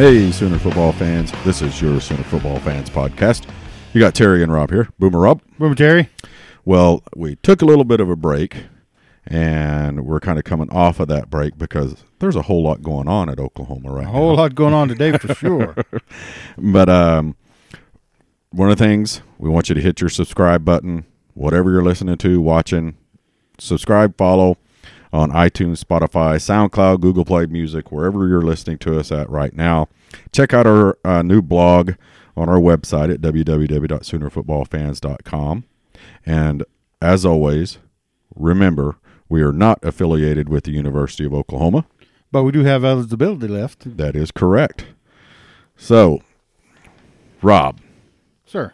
Hey, Sooner football fans. This is your Sooner football fans podcast. You got Terry and Rob here. Boomer Rob. Boomer Terry. Well, we took a little bit of a break, and we're kind of coming off of that break because there's a whole lot going on at Oklahoma right now. A whole lot going on today for sure. But one of the things, we want you to hit your subscribe button, whatever you're listening to, watching. Subscribe, follow on iTunes, Spotify, SoundCloud, Google Play Music, wherever you're listening to us at right now. Check out our new blog on our website at www.soonerfootballfans.com. And as always, remember, we are not affiliated with the University of Oklahoma. But we do have eligibility left. That is correct. So, Rob. Sir.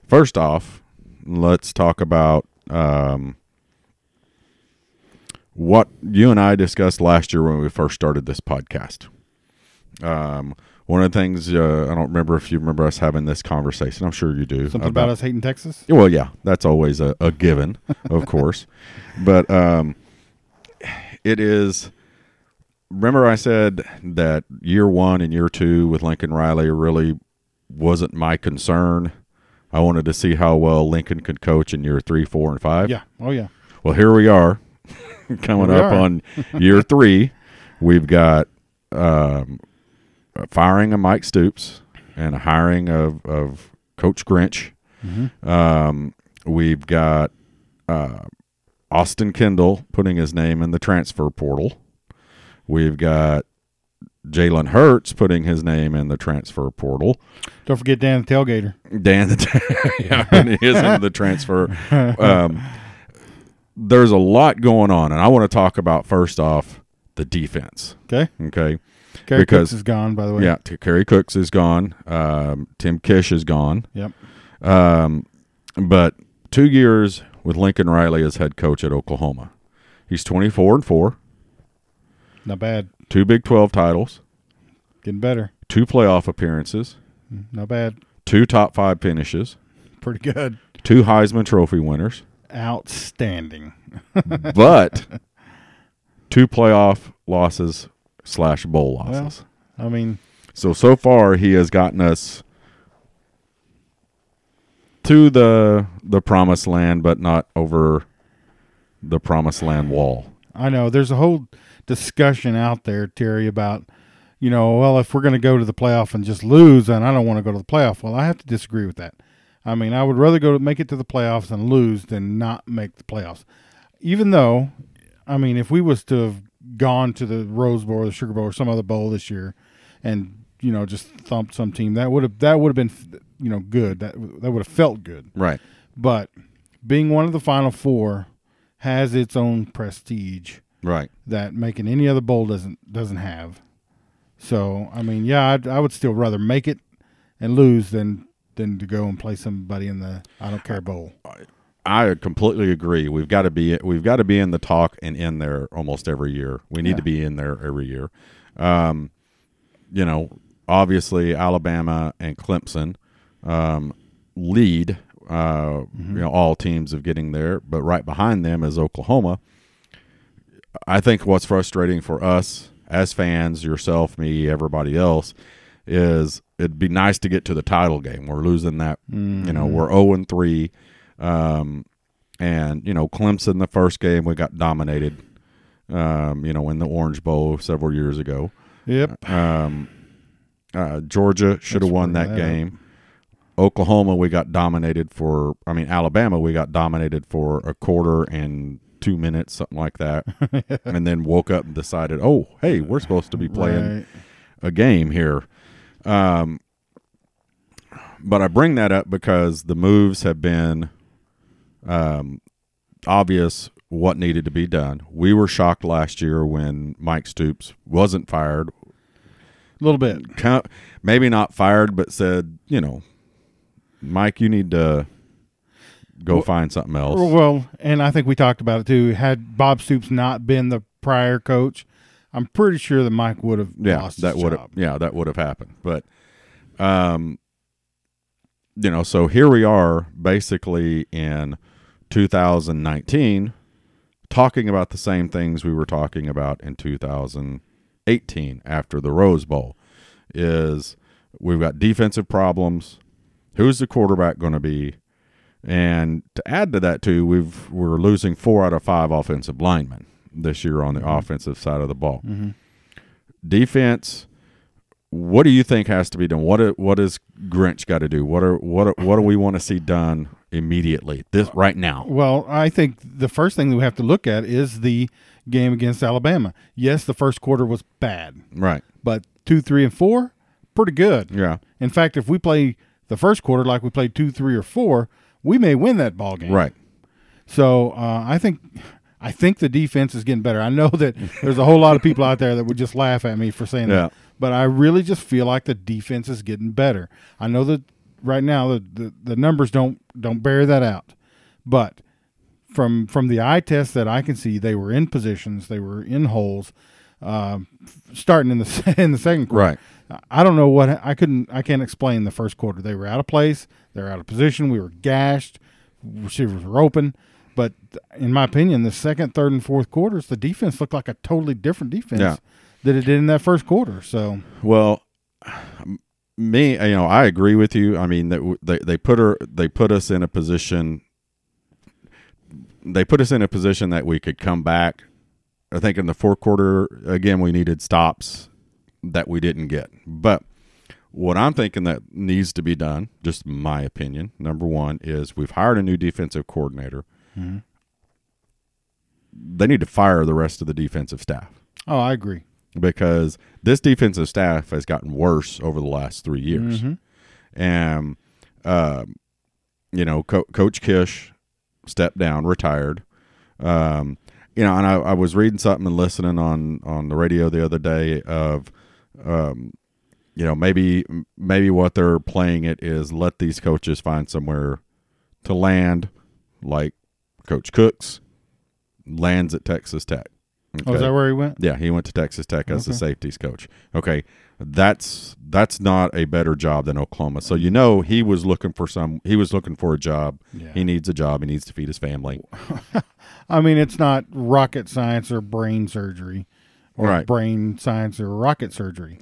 First off, let's talk about what you and I discussed last year when we first started this podcast. One of the things, I don't remember if you remember us having this conversation. I'm sure you do. Something about us hating Texas? Well, yeah, that's always a given, of course. But it is, remember I said that year one and year two with Lincoln Riley really wasn't my concern. I wanted to see how well Lincoln could coach in year 3, 4, and 5. Yeah. Oh, yeah. Well, here we are. Coming up on year 3, we've got firing of Mike Stoops and a hiring of Coach Grinch. Mm-hmm. We've got Austin Kendall putting his name in the transfer portal. We've got Jalen Hurts putting his name in the transfer portal. Don't forget Dan the Tailgater. Yeah, he is in the transfer. There's a lot going on, and I want to talk about, first off, the defense. Okay. Kerry Cooks is gone, by the way. Yeah, Kerry Cooks is gone. Tim Kish is gone. Yep. But 2 years with Lincoln Riley as head coach at Oklahoma. He's 24-4. Not bad. 2 Big 12 titles. Getting better. 2 playoff appearances. Not bad. 2 top 5 finishes. Pretty good. 2 Heisman Trophy winners. Outstanding. But 2 playoff losses / bowl losses. Well, I mean. So far he has gotten us to the promised land, but not over the promised land wall. I know. There's a whole discussion out there, Terry, about, well, if we're going to go to the playoff and just lose, then I don't want to go to the playoff. Well, I have to disagree with that. I mean, I would rather make it to the playoffs and lose than not make the playoffs. Even though, I mean, if we was to have gone to the Rose Bowl or the Sugar Bowl or some other bowl this year and, just thumped some team, that would have been, good. That would have felt good. Right. But being one of the Final Four has its own prestige. Right. That making any other bowl doesn't have. So, I mean, yeah, I would still rather make it and lose than to go and play somebody in the I don't care bowl. I completely agree. We've got to be in the talk and in there almost every year. We need to be in there every year. Obviously Alabama and Clemson lead all teams of getting there, but right behind them is Oklahoma. I think what's frustrating for us as fans, yourself, me, everybody else, is it'd be nice to get to the title game. We're losing that. Mm-hmm. We're 0-3. And Clemson, the first game, we got dominated, in the Orange Bowl several years ago. Yep. Georgia should have won that game. Oklahoma, we got dominated Alabama, we got dominated for a quarter and 2 minutes, something like that. And then woke up and decided, oh, hey, we're supposed to be playing a game here. But I bring that up because the moves have been obvious what needed to be done. We were shocked last year when Mike Stoops wasn't fired. A little bit. Maybe not fired, but said, Mike, you need to go find something else. Well, and I think we talked about it too. Had Bob Stoops not been the prior coach, I'm pretty sure that Mike would have lost his job. That would have happened. But, so here we are basically in 2019 talking about the same things we were talking about in 2018 after the Rose Bowl. is we've got defensive problems. Who's the quarterback going to be? And to add to that, too, we're losing 4 out of 5 offensive linemen this year on the offensive side of the ball. Defense, what do you think has to be done? What does Grinch got to do? What do we want to see done immediately, right now? Well, I think the first thing that we have to look at is the game against Alabama. Yes, the first quarter was bad. Right. But 2, 3, and 4, pretty good. Yeah. In fact, if we play the first quarter like we played 2, 3, or 4, we may win that ball game. Right. So I think the defense is getting better. I know that there's a whole lot of people out there that would just laugh at me for saying that, but I really just feel like the defense is getting better. I know that right now the numbers don't bear that out, but from the eye test that I can see, they were in positions, they were in holes, starting in the second quarter. Right. I don't know what I can't explain the first quarter. They were out of place. They were out of position. We were gashed. Receivers were open. But in my opinion, the second, third, and fourth quarters, the defense looked like a totally different defense than it did in that first quarter. So, well, I agree with you. I mean, they put us in a position. They put us in a position that we could come back. I think in the fourth quarter, again, we needed stops that we didn't get. But what I'm thinking that needs to be done, just my opinion, number one, is we've hired a new defensive coordinator. They need to fire the rest of the defensive staff. Oh, I agree. Because this defensive staff has gotten worse over the last 3 years. And, Coach Kish stepped down, retired. And I was reading something and listening on the radio the other day of, maybe what they're playing it is let these coaches find somewhere to land, like Coach Cooks lands at Texas Tech. Okay. Oh, is that where he went? Yeah, he went to Texas Tech as the safeties coach. Okay, that's not a better job than Oklahoma. So he was looking for a job. Yeah. He needs a job. He needs to feed his family. I mean, it's not rocket science or brain surgery. Or brain science or rocket surgery.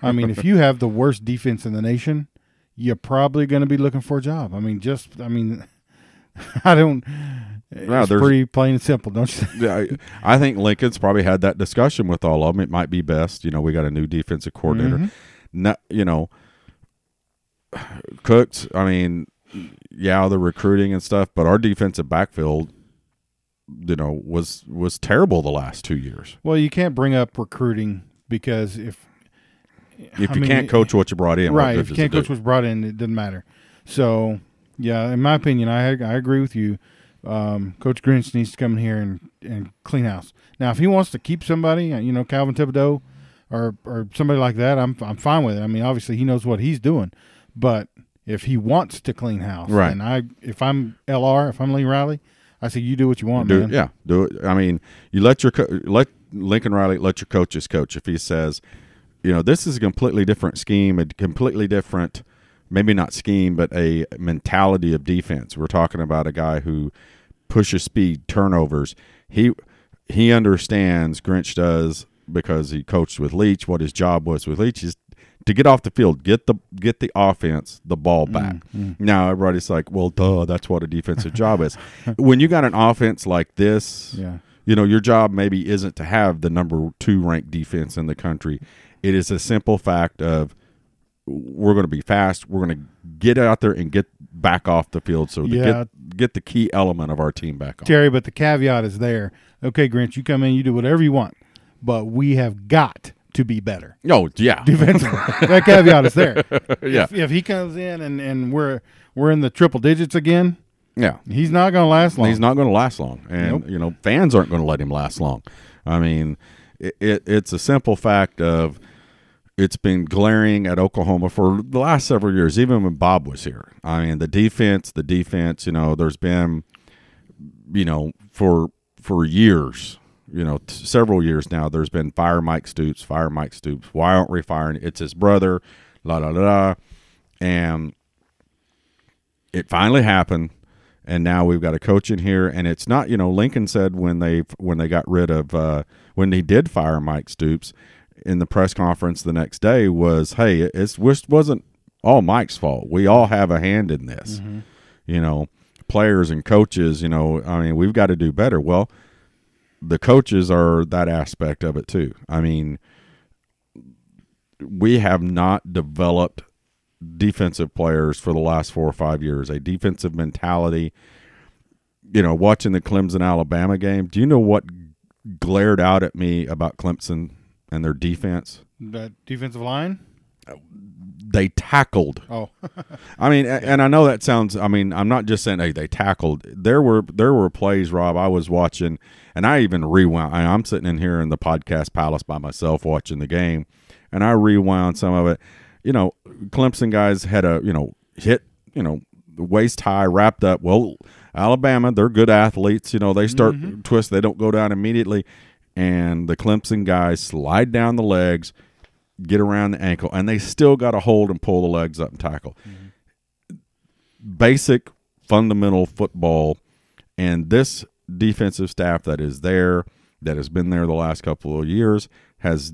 I mean, if you have the worst defense in the nation, you're probably going to be looking for a job. I mean, it's pretty plain and simple, don't you think? I think Lincoln's probably had that discussion with all of them. It might be best. We got a new defensive coordinator. Cooks, I mean, the recruiting and stuff, but our defensive backfield was terrible the last 2 years. Well, you can't bring up recruiting because if you can't coach what you brought in, right? If you can't coach what's brought in, it doesn't matter. So, yeah, in my opinion, I agree with you. Coach Grinch needs to come in here and clean house. Now, if he wants to keep somebody, Calvin Thibodeau or somebody like that, I'm fine with it. I mean, obviously he knows what he's doing, but if he wants to clean house, right? And if I'm LR, if I'm Lee Riley, I say you do what you want, man. Yeah, do it. I mean, you let Lincoln Riley let your coaches coach. If he says, this is a completely different scheme, a completely different, maybe not scheme, but a mentality of defense. We're talking about a guy who pushes speed, turnovers. He understands, Grinch does, because he coached with Leach. What his job was with Leach is to get off the field, get the offense the ball back. Now everybody's like, well, duh, that's what a defensive job is. When you got an offense like this, your job maybe isn't to have the number 2 ranked defense in the country. It is a simple fact of we're going to be fast. We're going to get out there and get back off the field. So get the key element of our team back on. Terry, but the caveat is there. Okay, Grinch, you come in, you do whatever you want, but we have got to be better. Oh, yeah. Defensively. That caveat is there. Yeah. If he comes in and we're in the triple digits again, yeah, he's not going to last long. He's not going to last long. And, fans aren't going to let him last long. I mean, it's a simple fact of it's been glaring at Oklahoma for the last several years, even when Bob was here. I mean, the defense, there's been, for years, several years now, there's been fire Mike Stoops. Why aren't we firing? It's his brother, la, la, la, la. And it finally happened, and now we've got a coach in here, and it's not, Lincoln said when they got rid of, when he did fire Mike Stoops, in the press conference the next day was, hey, it wasn't all Mike's fault. We all have a hand in this. Mm-hmm. You know, players and coaches, you know, I mean, we've got to do better. Well, the coaches are that aspect of it too. I mean, we have not developed defensive players for the last 4 or 5 years, a defensive mentality. You know, watching the Clemson-Alabama game, do you know what glared out at me about Clemson and their defense? That defensive line? They tackled. Oh. I mean, and I know that sounds, I mean, I'm not just saying, hey, they tackled. There were plays, Rob, I was watching, and I even rewound. I'm sitting in here in the podcast palace by myself watching the game, and I rewound some of it. You know, Clemson guys had a, you know, hit, you know, waist high, wrapped up. Well, Alabama, they're good athletes. You know, they start twist. They don't go down immediately. And the Clemson guys slide down the legs, get around the ankle, and they still got to hold and pull the legs up and tackle. Basic, fundamental football. And this defensive staff that is there, that has been there the last couple of years, has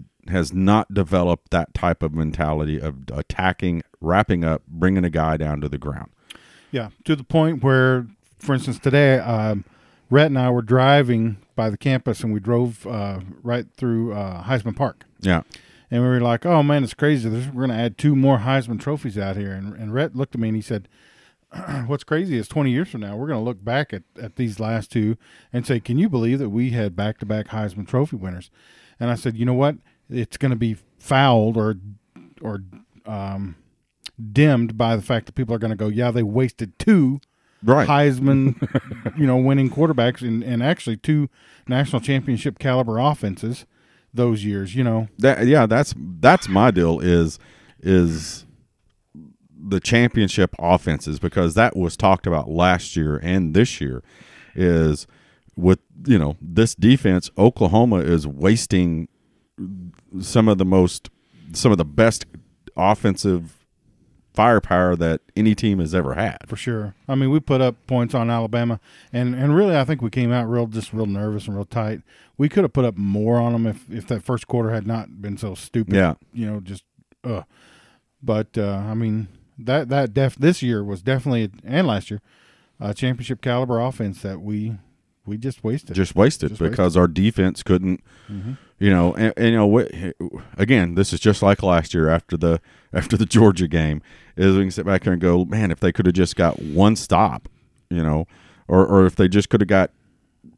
not developed that type of mentality of attacking, wrapping up, bringing a guy down to the ground. Yeah, to the point where, for instance, today, Rhett and I were driving by the campus, and we drove right through Heisman Park. Yeah. And we were like, oh, man, it's crazy. We're going to add 2 more Heisman trophies out here. And Rhett looked at me and he said, what's crazy is 20 years from now, we're going to look back at these last 2 and say, can you believe that we had back-to-back Heisman Trophy winners? And I said, you know what? It's going to be fouled or dimmed by the fact that people are going to go, yeah, they wasted 2 Heisman, you know, winning quarterbacks and actually 2 national championship caliber offenses those years. You know, that's my deal is the championship offenses, because that was talked about last year and this year. Is with, you know, this defense, Oklahoma is wasting some of the best offensive firepower that any team has ever had. For sure. I mean, we put up points on Alabama, and really I think we came out real nervous and real tight. We could have put up more on them if that first quarter had not been so stupid. Yeah. You know, just But I mean, this year was definitely, and last year, a championship caliber offense that we just wasted. Just wasted because our defense couldn't, you know, and you know, again, this is just like last year after the Georgia game, is we can sit back here and go, man, if they could have just got one stop, you know, or if they just could have got,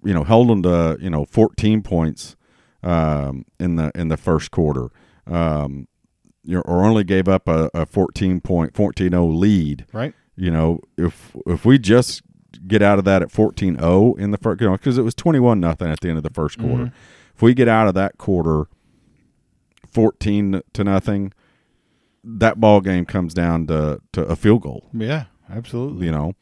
you know, held them to, you know, 14 points in the first quarter, you know, or only gave up a 14-0 lead. Right. You know, if we just get out of that at 14-0 in the first, you know, because it was 21-0 at the end of the first quarter. If we get out of that quarter 14-0, that ball game comes down to a field goal. Yeah, absolutely. You know,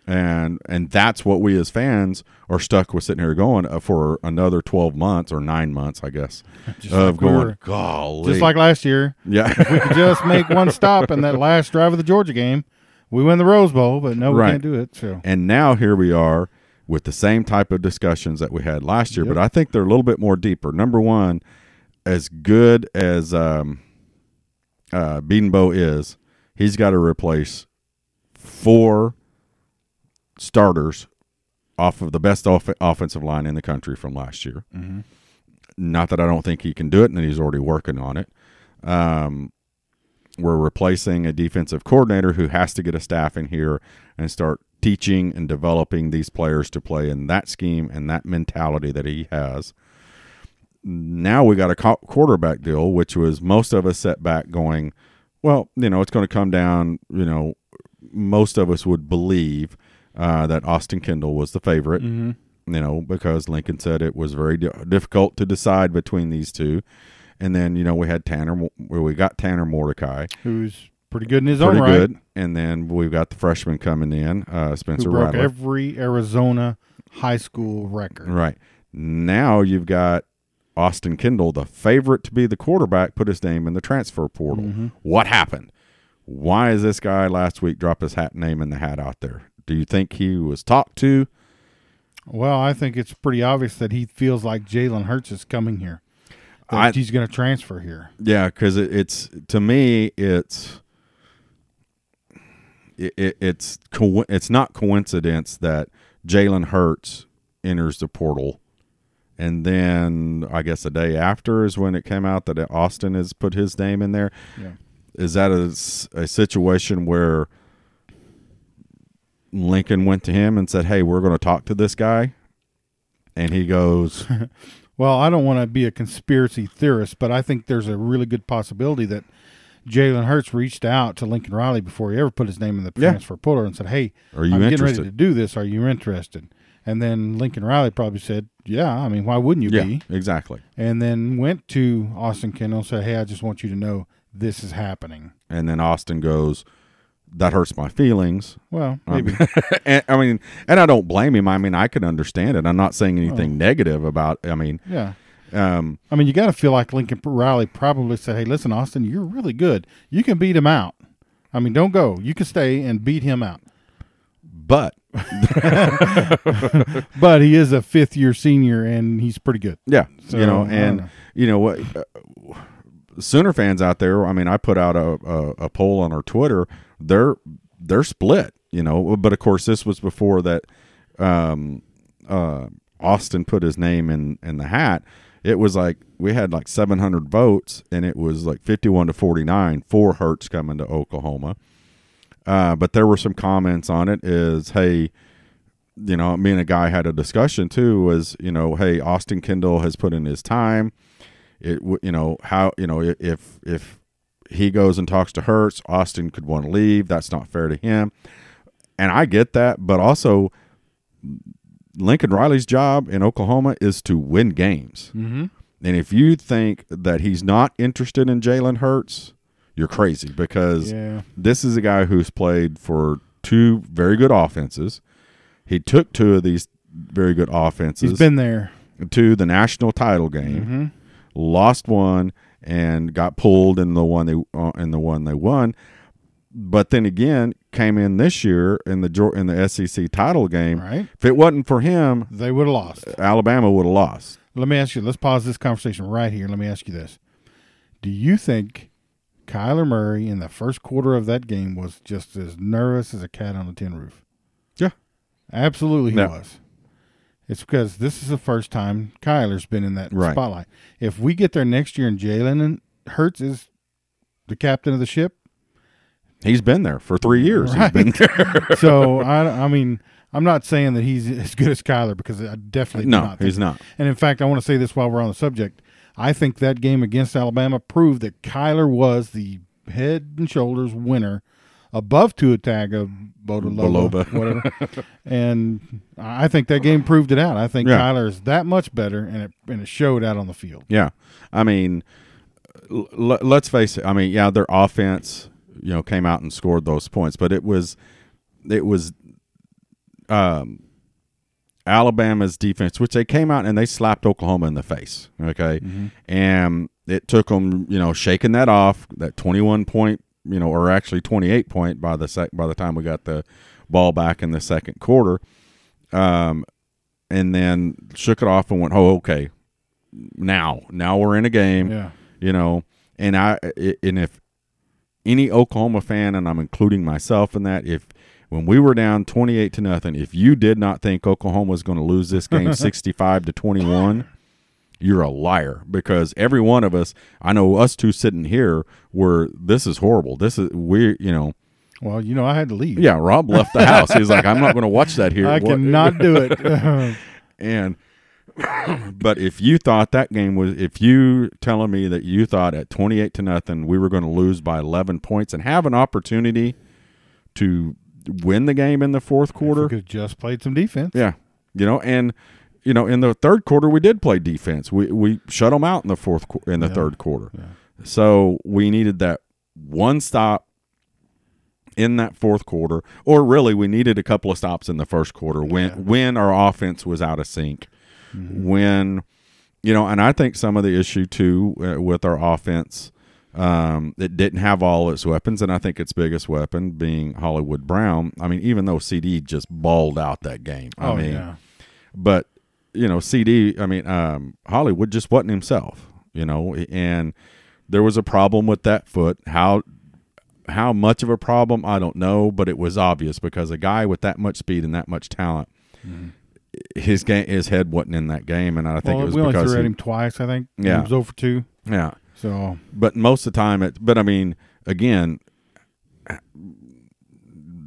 and that's what we as fans are stuck with sitting here going for another 12 months or 9 months, I guess, of going, golly. Just like last year. Yeah. If we could just make one stop in that last drive of the Georgia game, we win the Rose Bowl, but no, we can't do it. So. And now here we are with the same type of discussions that we had last year, but I think they're a little bit more deeper. Number one, as good as Bedenbaugh is, he's got to replace 4 starters off of the best offensive line in the country from last year. Not that I don't think he can do it, and that he's already working on it. We're replacing a defensive coordinator who has to get a staff in here and start teaching and developing these players to play in that scheme and that mentality that he has. Now we got a quarterback deal, which was most of us set back going, well, you know, it's going to come down, you know, most of us would believe that Austin Kendall was the favorite, you know, because Lincoln said it was very difficult to decide between these two. And then, you know, we got Tanner Mordecai, who's pretty good in his own right. And then we've got the freshman coming in, Spencer who broke Rattler. Every Arizona high school record. Right. Now you've got Austin Kendall, the favorite to be the quarterback, put his name in the transfer portal. What happened? Why is this guy last week drop his name in the hat out there? Do you think he was talked to? Well, I think it's pretty obvious that he feels like Jalen Hurts is coming here. that he's going to transfer here. Yeah, because it's to me, it's not coincidence that Jalen Hurts enters the portal, and then I guess the day after is when it came out that Austin has put his name in there. Yeah. Is that a situation where Lincoln went to him and said, "Hey, we're going to talk to this guy," and he goes, "Well, I don't want to be a conspiracy theorist, but I think there's a really good possibility that Jalen Hurts reached out to Lincoln Riley before he ever put his name in the transfer portal and said, "Hey, are you I'm interested? getting ready to do this. Are you interested?" And then Lincoln Riley probably said, "Yeah, I mean, why wouldn't you be?" Exactly. And then went to Austin Kendall and said, "Hey, I just want you to know this is happening." And then Austin goes, "That hurts my feelings." Well, maybe. And I don't blame him. I mean, I can understand it. I'm not saying anything negative about. Yeah. You got to feel like Lincoln Riley probably said, "Hey, listen, Austin, you're really good. You can beat him out. I mean, don't go. You can stay and beat him out." But but he is a fifth-year senior, and he's pretty good. Yeah. So, you know what? Sooner fans out there, I put out a poll on our Twitter. They're split, but of course this was before that Austin put his name in the hat. It was like we had like 700 votes, and it was like 51-49 for Hurts coming to Oklahoma. But there were some comments on it is, hey, me and a guy had a discussion too, was, hey, Austin Kendall has put in his time. If he goes and talks to Hurts, Austin could want to leave. That's not fair to him. And I get that, but also Lincoln Riley's job in Oklahoma is to win games. Mm-hmm. And if you think that he's not interested in Jalen Hurts, you're crazy, because this is a guy who's played for two very good offenses. He took two of these very good offenses. He's been there to the national title game, lost one, and got pulled in the one they won. But then again, came in this year in the SEC title game. Right. If it wasn't for him, they would have lost. Alabama would have lost. Let me ask you. Let's pause this conversation right here. Let me ask you this: do you think Kyler Murray in the first quarter of that game was just as nervous as a cat on a tin roof? Yeah, absolutely he was. It's because this is the first time Kyler's been in that spotlight. If we get there next year and Jalen Hurts is the captain of the ship, he's been there for 3 years. Right. He's been there. So I'm not saying that he's as good as Kyler, because I definitely do not think he's not. And in fact, I want to say this while we're on the subject. I think that game against Alabama proved that Kyler was the head and shoulders winner, above Tua Tagovailoa, whatever. And I think that game proved it out. I think Kyler is that much better, and it showed out on the field. Yeah, let's face it. Their offense, came out and scored those points, but it was Alabama's defense, which they came out and they slapped Oklahoma in the face. Okay. Mm-hmm. And it took them, shaking that off, that 21 point, or actually 28 point by the time we got the ball back in the second quarter. And then shook it off and went, "Oh, okay. Now we're in a game." Yeah. And if any Oklahoma fan, and I'm including myself in that, when we were down 28-0, if you did not think Oklahoma was going to lose this game 65-21, you're a liar, because every one of us, I know us two sitting here, this is horrible. Well, I had to leave. Yeah, Rob left the house. He's like, "I'm not going to watch that here." I cannot do it. But if you thought that game was, if you telling me that you thought at 28-0 we were going to lose by 11 points and have an opportunity to win the game in the fourth quarter, we could have just played some defense. Yeah, in the third quarter we did play defense. We shut them out in the third quarter. Yeah. So we needed that one stop in that fourth quarter, or really we needed a couple of stops in the first quarter when our offense was out of sync. Mm-hmm. When, and I think some of the issue too with our offense, it didn't have all its weapons, and I think its biggest weapon being Hollywood Brown. Even though CD just balled out that game. But CD, Hollywood just wasn't himself. and there was a problem with that foot. How much of a problem, I don't know, but it was obvious because a guy with that much speed and that much talent, his head wasn't in that game, and I think it was we only because threw at him twice. I think. Yeah, he was 0 for 2. Yeah. So, but most of the time, but I mean, again,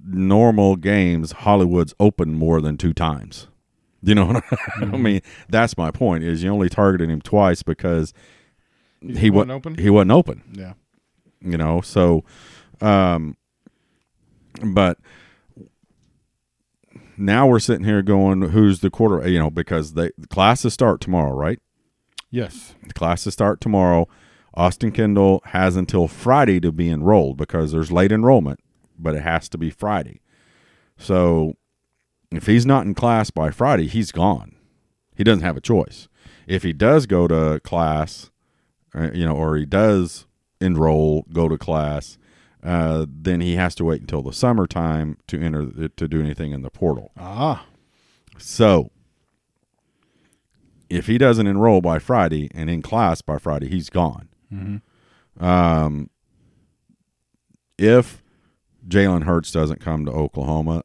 normal games, Hollywood's open more than 2 times. You know what I mean? That's my point. Is you only targeted him twice because he wasn't open. He wasn't open. Yeah. So, but now we're sitting here going, who's the quarterback? Because the classes start tomorrow, right? Yes. The classes start tomorrow. Austin Kendall has until Friday to be enrolled because there's late enrollment, but it has to be Friday. So if he's not in class by Friday, he's gone. He doesn't have a choice. If he does go to class, or he does enroll, go to class, then he has to wait until the summertime to do anything in the portal. So if he doesn't enroll by Friday and in class by Friday, he's gone. If Jalen Hurts doesn't come to Oklahoma,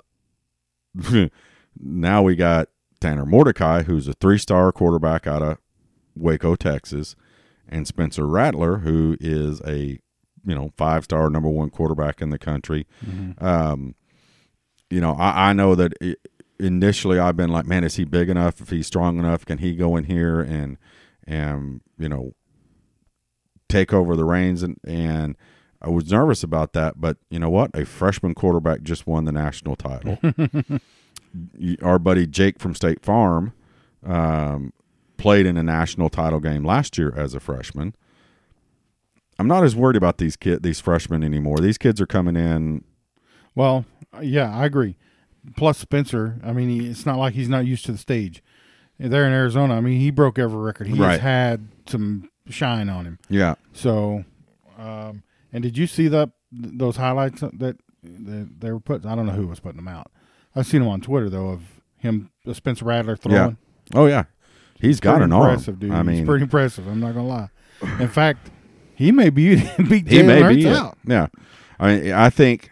now we got Tanner Mordecai, who's a 3-star quarterback out of Waco, Texas, and Spencer Rattler, who is a 5-star number 1 quarterback in the country. I know that initially I've been like, man, is he big enough? If he's strong enough, can he go in here and take over the reins? And I was nervous about that, but you know what? A freshman quarterback just won the national title. Our buddy Jake from State Farm played in a national title game last year as a freshman. I'm not as worried about these freshmen anymore. These kids are coming in. Well, yeah, I agree. Plus Spencer, I mean, it's not like he's not used to the stage. There in Arizona, I mean, he broke every record. He has had some shine on him. Yeah. So, and did you see those highlights that they were putting? I don't know who was putting them out. I've seen them on Twitter though, of him, Spencer Rattler throwing. Yeah. Oh yeah, he's got an arm. Dude. I mean, he's pretty impressive. I'm not gonna lie. In fact, he may beat Jalen Hurts out. Yeah. I mean, I think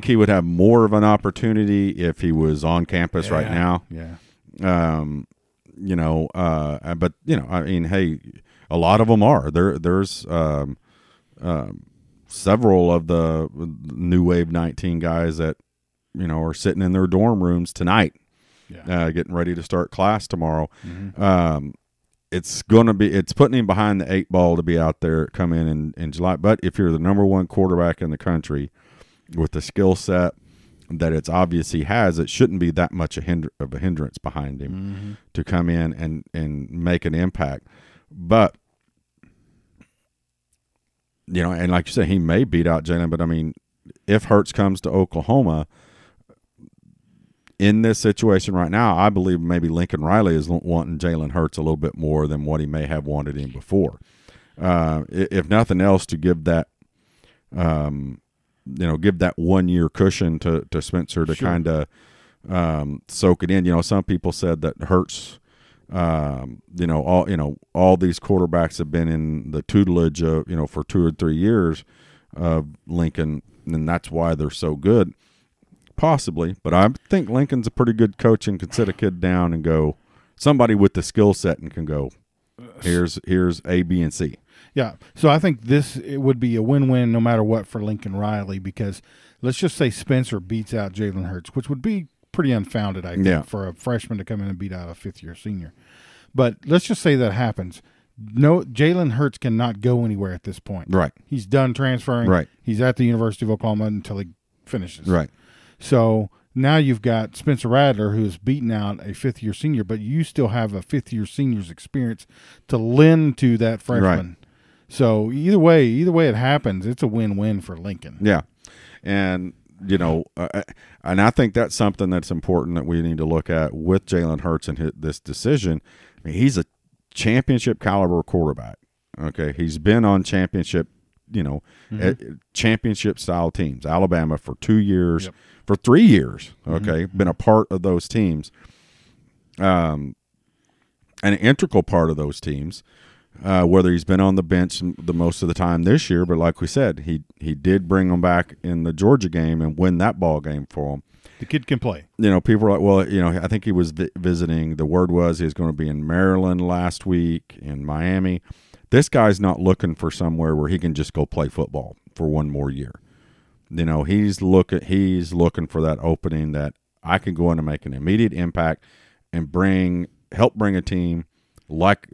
he would have more of an opportunity if he was on campus right now. Yeah. But I mean, hey, a lot of them are. There's several of the New Wave 19 guys that are sitting in their dorm rooms tonight, getting ready to start class tomorrow. It's putting him behind the 8 ball to be out there, come in July. But if you're the number 1 quarterback in the country with the skill set that it's obvious he has, it shouldn't be that much of a hindrance behind him to come in and make an impact. But and like you said, he may beat out Jalen. But I mean, if Hurts comes to Oklahoma in this situation right now, I believe maybe Lincoln Riley is wanting Jalen Hurts a little bit more than what he may have wanted him before. If nothing else, to give that, give that 1 year cushion to Spencer to kind of soak it in. Some people said that Hurts, all these quarterbacks have been in the tutelage of, for 2 or 3 years of Lincoln, and that's why they're so good. Possibly, but I think Lincoln's a pretty good coach and can sit a kid down and go, somebody with the skill set and can go, here's A, B, and C. Yeah, so I think it would be a win-win no matter what for Lincoln Riley, because let's just say Spencer beats out Jalen Hurts, which would be pretty unfounded, I think, for a freshman to come in and beat out a 5th-year senior. But let's just say that happens. No, Jalen Hurts cannot go anywhere at this point. Right. He's done transferring. Right. He's at the University of Oklahoma until he finishes. Right. So now you've got Spencer Rattler, who's beaten out a 5th-year senior, but you still have a 5th-year senior's experience to lend to that freshman. Right. So either way it happens, it's a win-win for Lincoln. Yeah, and and I think that's something that's important that we need to look at with Jalen Hurts and this decision. I mean, he's a championship caliber quarterback. Okay, he's been on championship, championship style teams. Alabama for 2 years. Yep. For 3 years, okay, been a part of those teams, an integral part of those teams. whether he's been on the bench the most of the time this year. But like we said, he did bring him back in the Georgia game and win that ball game for him. The kid can play. People are like, well, I think he was visiting. The word was he was going to be in Maryland last week, in Miami. This guy's not looking for somewhere where he can just go play football for one more year. He's looking for that opening that I can go in and make an immediate impact and help bring a team like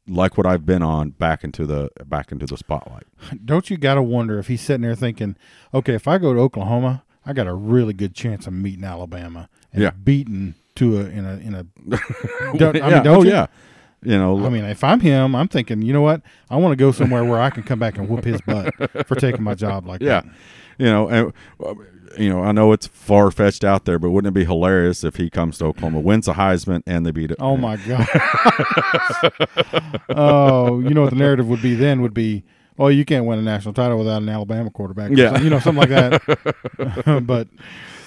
what I've been on back into the spotlight. Don't you got to wonder if he's sitting there thinking, okay, if I go to Oklahoma, I got a really good chance of meeting Alabama and beating Tua in a. Yeah. If I'm him, I'm thinking, you know what? I want to go somewhere where I can come back and whoop his butt for taking my job like that. I know it's far fetched out there, but wouldn't it be hilarious if he comes to Oklahoma, wins a Heisman, and they beat it? Oh my God! Oh, you know what the narrative would be then? Would be, oh, you can't win a national title without an Alabama quarterback. Yeah, something like that. But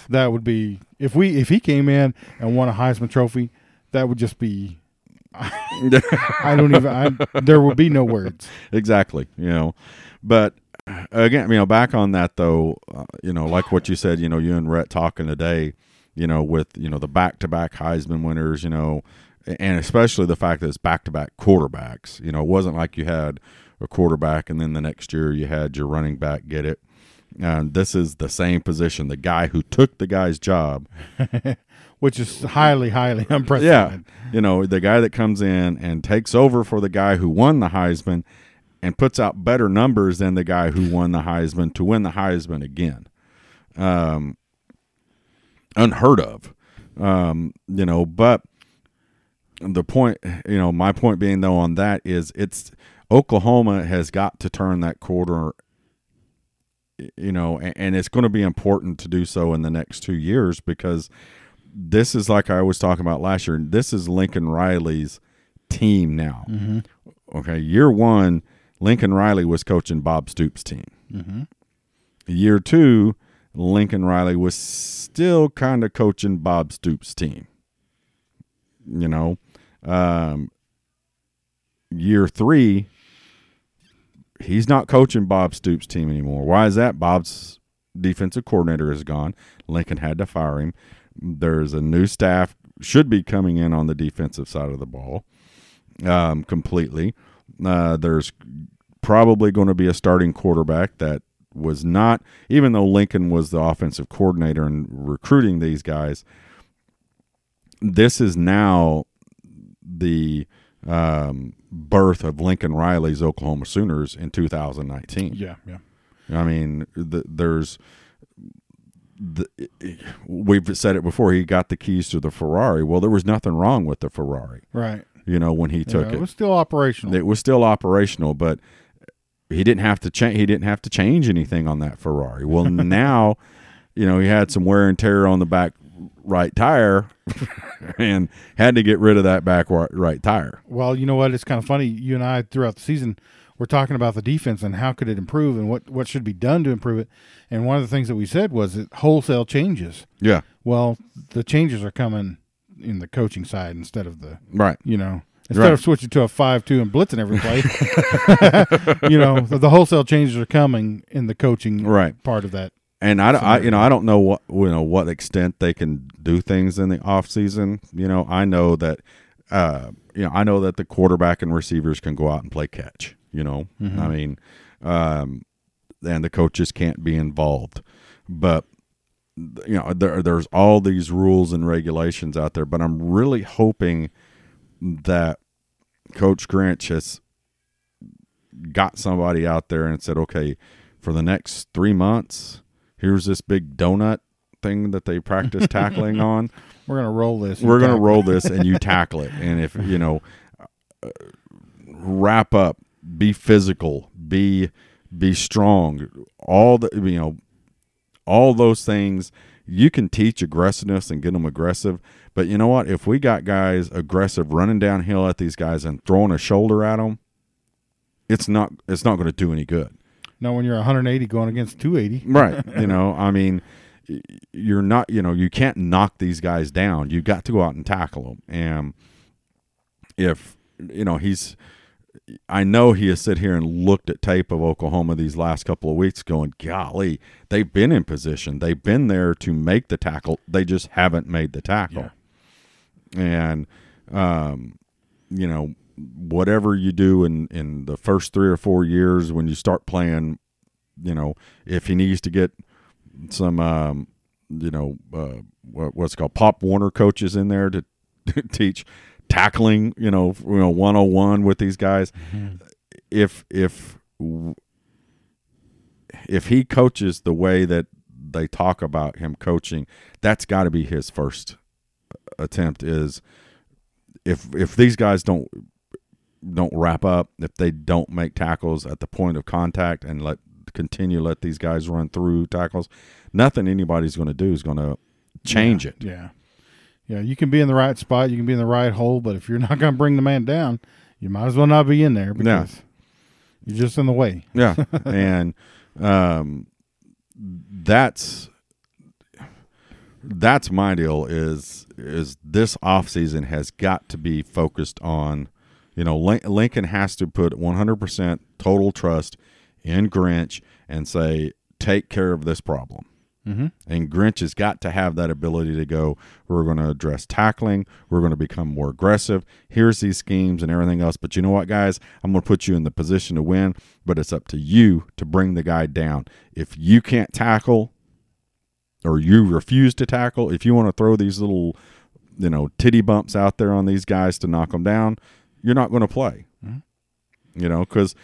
that would be if he came in and won a Heisman Trophy, that would just be. There would be no words. Exactly. But again, back on that though, like what you said, you and Rhett talking today, with, the back-to-back Heisman winners, and especially the fact that it's back-to-back quarterbacks. It wasn't like you had a quarterback and then the next year you had your running back get it. This is the same position, the guy who took the guy's job. Which is highly, highly unprecedented. Yeah, the guy that comes in and takes over for the guy who won the Heisman and puts out better numbers than the guy who won the Heisman to win the Heisman again. Unheard of. But the point, my point being though on that is it's Oklahoma has got to turn that quarter, and it's going to be important to do so in the next 2 years because this is like I was talking about last year. This is Lincoln Riley's team now. Mm-hmm. Okay, year one, Lincoln Riley was coaching Bob Stoops' team. Mm-hmm. Year two, Lincoln Riley was still kind of coaching Bob Stoops' team. Year three, he's not coaching Bob Stoops' team anymore. Why is that? Bob's defensive coordinator is gone. Lincoln had to fire him. There's a new staff should be coming in on the defensive side of the ball completely. There's probably going to be a starting quarterback that was not, even though Lincoln was the offensive coordinator and recruiting these guys, this is now the birth of Lincoln Riley's Oklahoma Sooners in 2019. Yeah. I mean, we've said it before. He got the keys to the Ferrari. Well, there was nothing wrong with the Ferrari, right? When he took it, it was still operational. It was still operational, but he didn't have to change. He didn't have to change anything on that Ferrari. Well, now, he had some wear and tear on the back right tire, and had to get rid of that back right tire. Well, you know what? It's kind of funny. You and I throughout the season, we're talking about the defense and how could it improve and what should be done to improve it. And one of the things that we said was that wholesale changes. Yeah. Well, the changes are coming in the coaching side instead of the right. Instead of switching to a 5-2 and blitzing every play, the wholesale changes are coming in the coaching part of that. And I don't know what extent they can do things in the off season. I know that the quarterback and receivers can go out and play catch. Mm-hmm. I mean, and the coaches can't be involved, but there's all these rules and regulations out there. But I'm really hoping that Coach Grinch has got somebody out there and said, okay, for the next 3 months, here's this big donut thing that they practice tackling on. We're going to roll this. We're going to roll this and you tackle it. And if, wrap up, be physical, be strong, all those things. You can teach aggressiveness and get them aggressive. But you know what? If we got guys aggressive running downhill at these guys and throwing a shoulder at them, it's not going to do any good. No, when you're 180 going against 280. Right. I mean, you're not, you can't knock these guys down. You got to go out and tackle them. And if I know he has sit here and looked at tape of Oklahoma these last couple of weeks going, golly, they've been in position. They've been there to make the tackle. They just haven't made the tackle. Yeah. And, whatever you do in the first 3 or 4 years when you start playing, if he needs to get some, what's called Pop Warner coaches in there to teach tackling, 101 with these guys. Mm-hmm. If he coaches the way that they talk about him coaching, that's got to be his first attempt. Is if these guys don't wrap up, if they don't make tackles at the point of contact and let these guys run through tackles, nothing anybody's going to do is going to change it. Yeah. Yeah, you can be in the right spot, you can be in the right hole, but if you're not going to bring the man down, you might as well not be in there because you're just in the way. Yeah, and that's my deal. Is this offseason has got to be focused on, Lincoln has to put 100% total trust in Grinch and say, take care of this problem. Mm-hmm. And Grinch has got to have that ability to go, we're going to address tackling. We're going to become more aggressive. Here's these schemes and everything else. But you know what, guys? I'm going to put you in the position to win, but it's up to you to bring the guy down. If you can't tackle or you refuse to tackle, if you want to throw these little, titty bumps out there on these guys to knock them down, you're not going to play. Mm-hmm. Because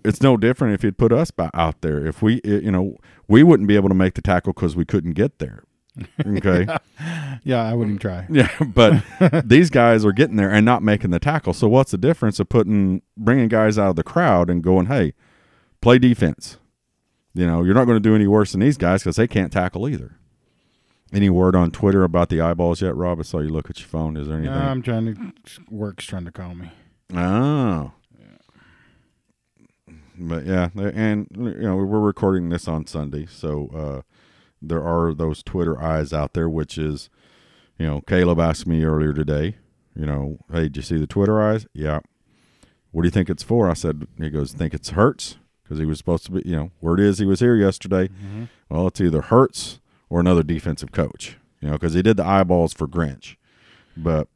it's no different if you'd put us out there. If we wouldn't be able to make the tackle because we couldn't get there. Okay. Yeah, I wouldn't try. Yeah, but these guys are getting there and not making the tackle. So what's the difference of bringing guys out of the crowd and going, hey, play defense? You're not going to do any worse than these guys because they can't tackle either. Any word on Twitter about the eyeballs yet, Rob? I saw you look at your phone. Is there anything? I'm work's trying to call me. Oh. But yeah, and we're recording this on Sunday, so there are those Twitter eyes out there, which is, Caleb asked me earlier today, hey, did you see the Twitter eyes? Yeah. What do you think it's for? I said, he goes, think it's Hurts, because he was supposed to be, word is he was here yesterday. Mm-hmm. Well, it's either Hurts or another defensive coach, because he did the eyeballs for Grinch, but.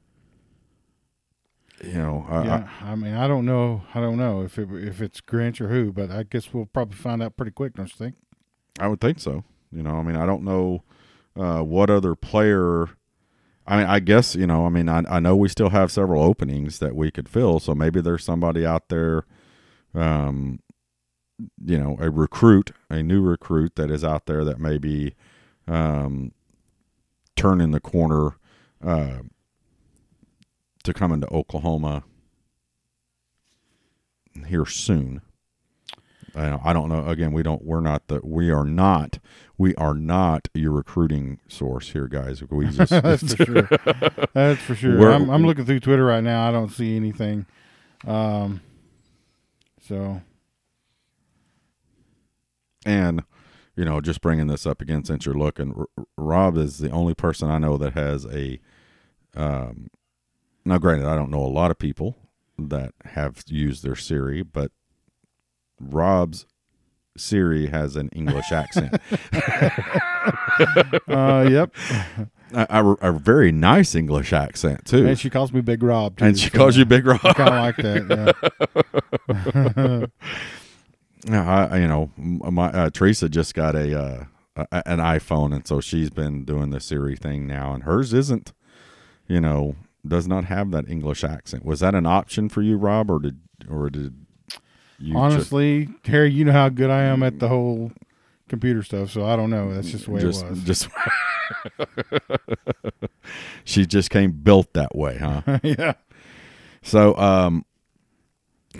I don't know if it's Grinch or who, but I guess we'll probably find out pretty quick, don't you think? I would think so. I don't know what other player. I guess I know we still have several openings that we could fill, so maybe there's somebody out there, a new recruit that is out there that may be turning the corner. To come into Oklahoma here soon. I don't know. Again, we are not your recruiting source here, guys. We just That's for sure. That's for sure. I'm looking through Twitter right now. I don't see anything. And just bringing this up again since you're looking, Rob is the only person I know that has a. Now, granted, I don't know a lot of people that have used their Siri, but Rob's Siri has an English accent. Yep. A very nice English accent, too. And she calls me Big Rob, too. And she calls you Big Rob. I kind of like that, yeah. My Teresa just got an iPhone, and so she's been doing the Siri thing now, and hers isn't, does not have that English accent. Was that an option for you, Rob, or did you? Honestly, Harry, you know how good I am at the whole computer stuff, so I don't know. That's just the way it was. She just came built that way, huh? Yeah. So,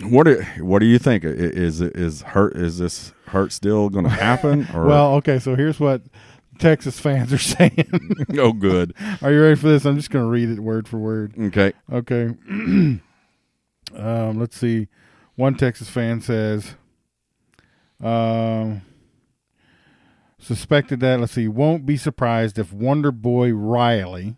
what do you think? Is this Hurt still going to happen? Or? Well, okay. So here's what Texas fans are saying. Oh, good. Are you ready for this? I'm just going to read it word for word. Okay. Let's see. One Texas fan says, suspected that, won't be surprised if Wonder Boy Riley,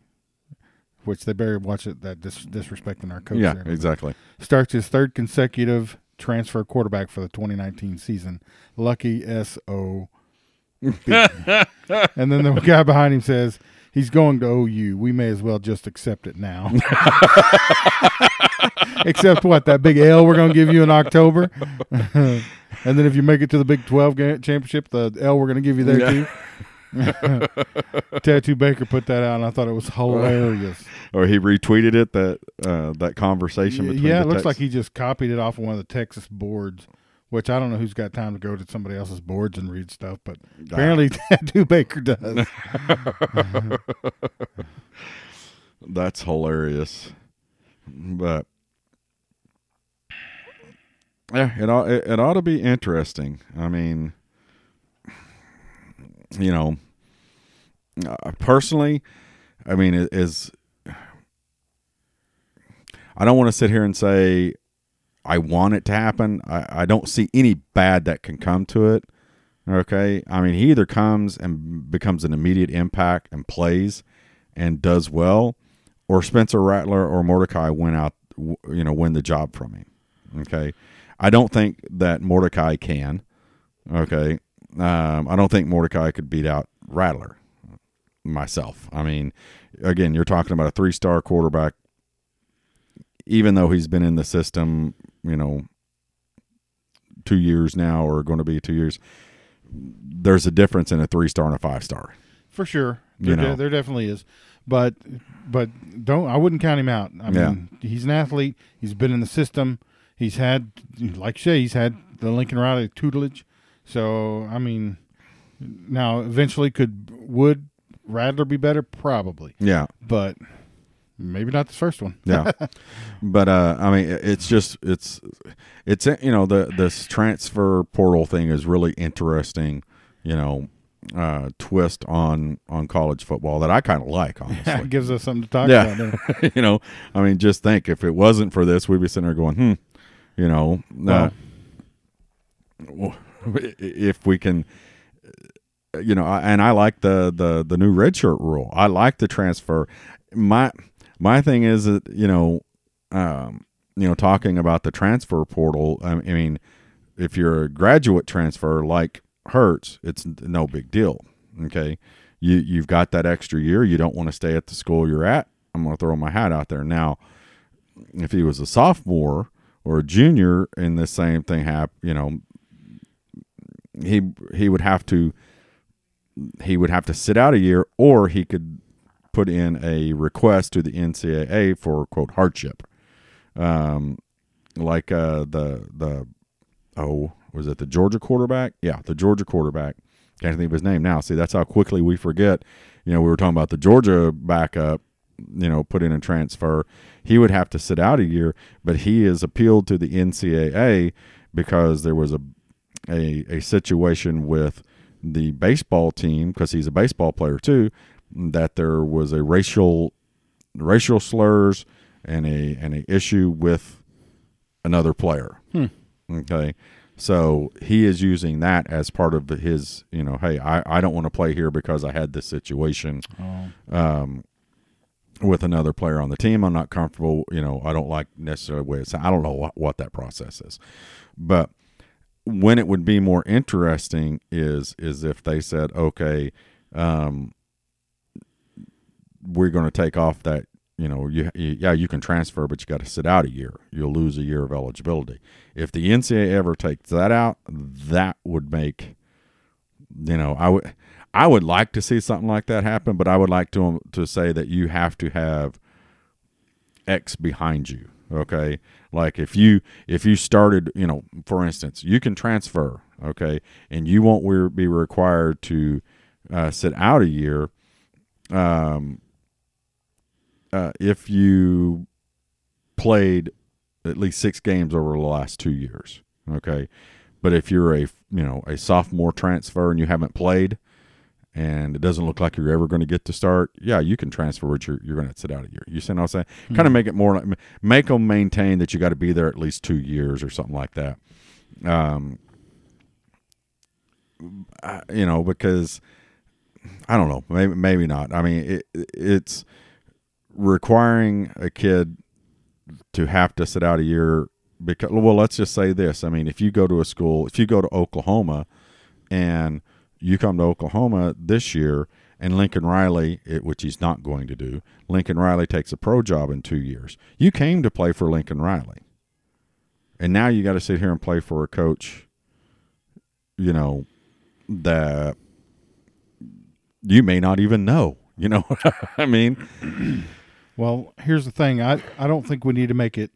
which they better watch it, that disrespecting our coach. Yeah, there. exactly. Starts his third consecutive transfer quarterback for the 2019 season. Lucky S.O. And then the guy behind him says, he's going to OU. We may as well just accept it now. Except what? That big L we're going to give you in October? And then if you make it to the Big 12 championship, the L we're going to give you there too? Tattoo Baker put that out, and I thought it was hilarious. Or he retweeted it, that conversation between it looks like he just copied it off of one of the Texas boards, which I don't know who's got time to go to somebody else's boards and read stuff, but apparently Tattoo Baker does. That's hilarious. But yeah, it ought to be interesting. I mean, personally, I mean, I don't want to sit here and say I want it to happen. I don't see any bad that can come to it. Okay. I mean, he either comes and becomes an immediate impact and plays and does well, or Spencer Rattler or Mordecai win the job from him. Okay. I don't think that Mordecai can. Okay. I don't think Mordecai could beat out Rattler myself. I mean, again, you're talking about a 3-star quarterback, even though he's been in the system, 2 years now, or going to be 2 years. There's a difference in a 3-star and a 5-star. For sure. There definitely is. But I wouldn't count him out. I mean, he's an athlete. He's been in the system. He's had, like Shay, he's had the Lincoln Riley tutelage. So, I mean, now eventually would Rattler be better? Probably. Yeah. But maybe not the first one. Yeah. But, I mean, it's this transfer portal thing is really interesting, twist on college football that I kind of like, honestly. Yeah, it gives us something to talk about. I mean, just think, if it wasn't for this, we'd be sitting there going, if we can, and I like the new redshirt rule. I like the transfer. My thing is that, talking about the transfer portal, I mean, if you're a graduate transfer like Hurts, it's no big deal. Okay. You've got that extra year. You don't want to stay at the school you're at. I'm going to throw my hat out there. Now, if he was a sophomore or a junior and the same thing happened, he would have to sit out a year, or he could put in a request to the NCAA for, quote, hardship. Was it the Georgia quarterback? Yeah, the Georgia quarterback. Can't think of his name now. See, that's how quickly we forget. We were talking about the Georgia backup, put in a transfer. He would have to sit out a year, but he is appealed to the NCAA because there was a situation with the baseball team, because he's a baseball player too, that there was a racial slurs and a issue with another player. Okay. So he is using that as part of his, hey, I don't want to play here because I had this situation with another player on the team. I'm not comfortable. I don't like necessarily the way it's. I don't know what that process is. But when it would be more interesting is if they said, okay, we're going to take off that, you can transfer, but you got to sit out a year. You'll lose a year of eligibility. If the NCAA ever takes that out, that would make, I would like to see something like that happen, but I would like to say that you have to have X behind you. Okay. Like if you started, for instance, you can transfer. Okay. And you won't be required to sit out a year. If you played at least 6 games over the last 2 years, okay? But if you're a sophomore transfer and you haven't played and it doesn't look like you're ever going to get to start, yeah, you can transfer, but you're going to sit out a year. You see what I'm saying? Mm-hmm. Kind of make it more like, make them maintain that you got to be there at least 2 years or something like that. Because I don't know, maybe not. I mean, it's requiring a kid to have to sit out a year because, well, let's just say this. I mean, if you go to a school, if you go to Oklahoma and you come to Oklahoma this year and Lincoln Riley, which he's not going to do, Lincoln Riley takes a pro job in 2 years. You came to play for Lincoln Riley. And now you got to sit here and play for a coach, you know, that you may not even know, you know. I mean, well, here's the thing. I don't think we need to make it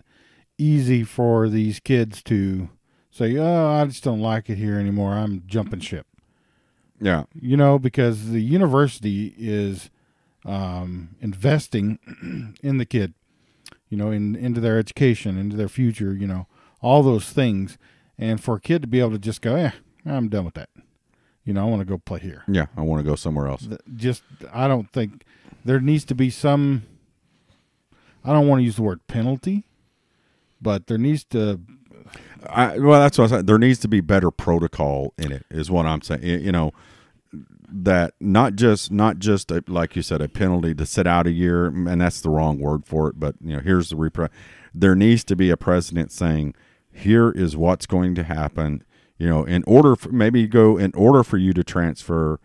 easy for these kids to say, oh, I just don't like it here anymore. I'm jumping ship. Yeah. You know, because the university is investing in the kid, you know, into their education, into their future, you know, all those things. And for a kid to be able to just go, I'm done with that. You know, I want to go play here. Yeah, I want to go somewhere else. I don't think there needs to be some, I don't want to use the word penalty, but there needs to. Well, that's what I said. There needs to be better protocol in it, is what I'm saying. You know, that not just like you said, a penalty to sit out a year, and that's the wrong word for it. But you know, here's the there needs to be a precedent saying, here is what's going to happen. You know, in order for you to transfer,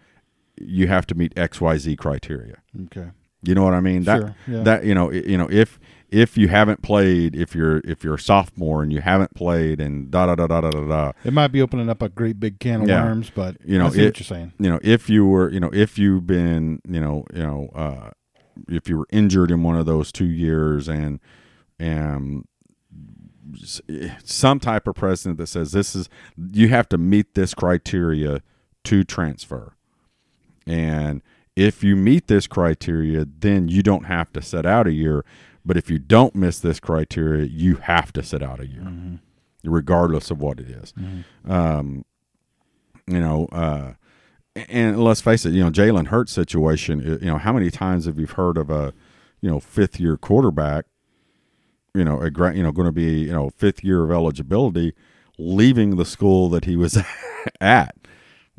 you have to meet XYZ criteria. Okay. You know what I mean? Sure, that you know, if you haven't played, if you're a sophomore and you haven't played, and it might be opening up a great big can of worms, but you know, I see what you're saying. You know, if you've been, if you were injured in one of those 2 years, and some type of precedent that says you have to meet this criteria to transfer, and if you meet this criteria, then you don't have to sit out a year. But if you don't miss this criteria, you have to sit out a year, regardless of what it is. You know, and let's face it, you know, Jalen Hurts' situation, you know, how many times have you heard of a, you know, fifth-year quarterback, you know, going to be, you know, fifth year of eligibility, leaving the school that he was at?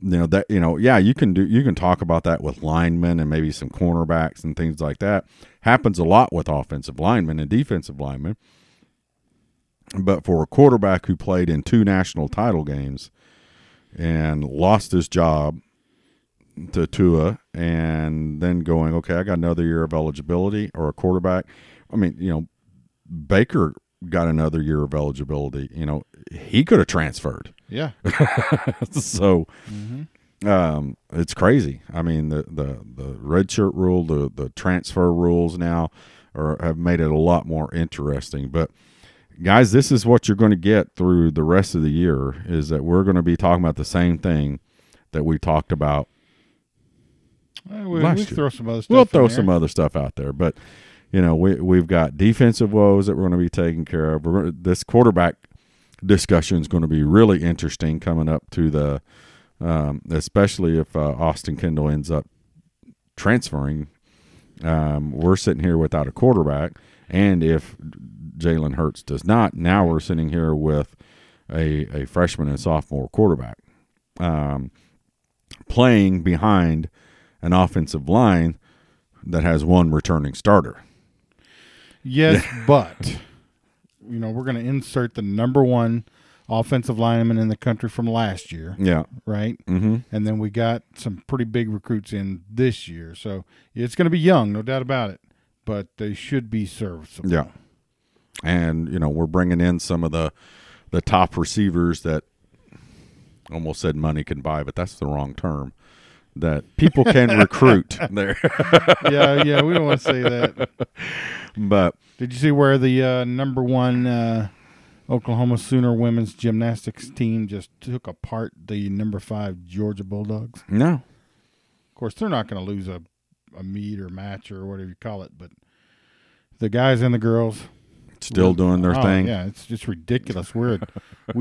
You know, that, you know, yeah, you can talk about that with linemen and maybe some cornerbacks and things like that. Happens a lot with offensive linemen and defensive linemen. But for a quarterback who played in 2 national title games and lost his job to Tua, and then going, okay, I got another year of eligibility, or a quarterback. I mean, you know, Baker got another year of eligibility. You know, he could have transferred. Yeah. So, it's crazy. I mean, the red shirt rule, the transfer rules now have made it a lot more interesting. But guys, this is what you're going to get through the rest of the year, is that we're going to be talking about the same thing that we talked about last year. Throw some other stuff. We'll throw some other stuff out there, but you know, we've got defensive woes that we're going to be taking care of. This quarterback discussion is going to be really interesting coming up to the, especially if Austin Kendall ends up transferring. We're sitting here without a quarterback, and if Jalen Hurts does not, now we're sitting here with a freshman and sophomore quarterback playing behind an offensive line that has one returning starter. Yes, but you know, we're going to insert the number 1 offensive lineman in the country from last year. Yeah. Right? Mm-hmm. And then we got some pretty big recruits in this year. So it's going to be young, no doubt about it. But they should be serviceable. Yeah. And, you know, we're bringing in some of the top receivers that, almost said money can buy, but that's the wrong term, that people can recruit there. Yeah, we don't want to say that. But did you see where the number 1 Oklahoma Sooner women's gymnastics team just took apart the number 5 Georgia Bulldogs? No. Of course, they're not going to lose a meet or match or whatever you call it, but the guys and the girls still doing their thing. Yeah, it's just ridiculous. We